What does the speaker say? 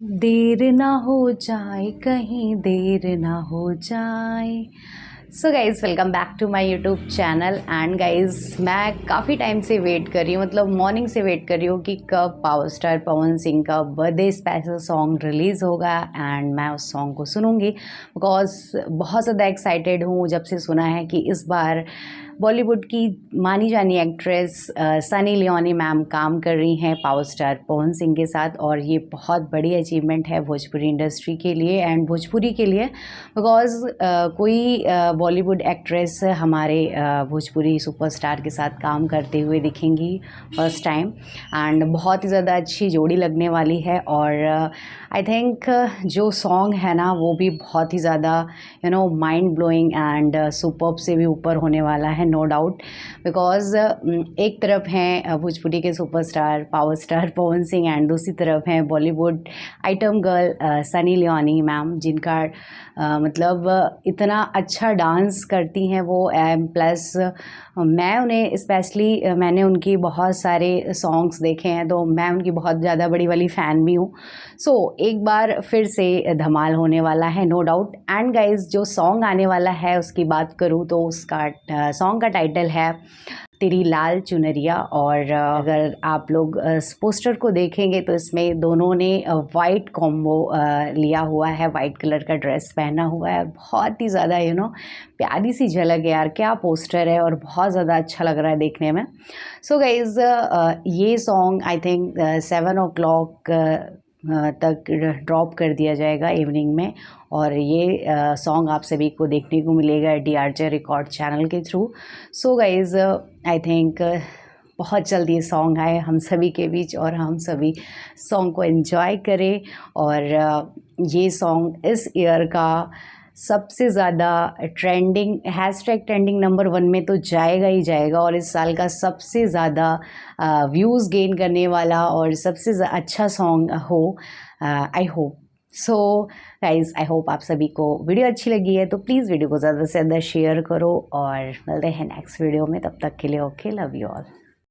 देर ना हो जाए कहीं देर ना हो जाए। So guys welcome back to my YouTube channel and guys मैं काफ़ी टाइम से वेट कर रही हूँ, मतलब मॉर्निंग से वेट कर रही हूँ कि कब पावर स्टार पवन सिंह का बर्थडे स्पेशल सॉन्ग रिलीज़ होगा एंड मैं उस सॉन्ग को सुनूंगी। बिकॉज बहुत ज़्यादा एक्साइटेड हूँ जब से सुना है कि इस बार बॉलीवुड की मानी जानी एक्ट्रेस सनी लियोनी मैम काम कर रही हैं पावर स्टार पवन सिंह के साथ, और ये बहुत बड़ी अचीवमेंट है भोजपुरी इंडस्ट्री के लिए एंड भोजपुरी के लिए। बिकॉज कोई बॉलीवुड एक्ट्रेस हमारे भोजपुरी सुपरस्टार के साथ काम करते हुए दिखेंगी फर्स्ट टाइम, एंड बहुत ही ज़्यादा अच्छी जोड़ी लगने वाली है। और आई थिंक जो सॉन्ग है ना वो भी बहुत ही ज़्यादा माइंड ब्लोइंग एंड सुपर्ब से भी ऊपर होने वाला है, नो डाउट। बिकॉज एक तरफ हैं भोजपुरी के superstar power star Pawan Singh and दूसरी तरफ हैं Bollywood item girl Sunny Leone ma'am, जिनका मतलब इतना अच्छा डांस करती हैं वो। प्लस मैं उन्हें स्पेशली मैंने उनकी बहुत सारे सॉन्ग्स देखे हैं, तो मैं उनकी बहुत ज़्यादा बड़ी वाली फ़ैन भी हूँ। सो एक बार फिर से धमाल होने वाला है, नो डाउट। एंड गाइज जो सॉन्ग आने वाला है उसकी बात करूँ तो उसका सॉन्ग का टाइटल है तेरी लाल चुनरिया। और अगर आप लोग इस पोस्टर को देखेंगे तो इसमें दोनों ने वाइट कॉम्बो लिया हुआ है, वाइट कलर का ड्रेस पहना हुआ है। बहुत ही ज़्यादा प्यारी सी झलक है यार, क्या पोस्टर है, और बहुत ज़्यादा अच्छा लग रहा है देखने में। सो गाइज़ ये सॉन्ग आई थिंक 7 o'clock तक ड्रॉप कर दिया जाएगा इवनिंग में, और ये सॉन्ग आप सभी को देखने को मिलेगा DRJ रिकॉर्ड चैनल के through. So guys I think बहुत जल्दी ये सॉन्ग आए हम सभी के बीच और हम सभी सॉन्ग को एंजॉय करें। और ये सॉन्ग इस ईयर का सबसे ज़्यादा ट्रेंडिंग हैशटैग ट्रेंडिंग नंबर 1 में तो जाएगा ही जाएगा, और इस साल का सबसे ज़्यादा व्यूज़ गेन करने वाला और सबसे अच्छा सॉन्ग हो, I hope so. Guys I hope आप सभी को वीडियो अच्छी लगी है, तो प्लीज़ वीडियो को ज़्यादा से ज़्यादा शेयर करो, और मिलते हैं नेक्स्ट वीडियो में। तब तक के लिए ओके, लव यू ऑल।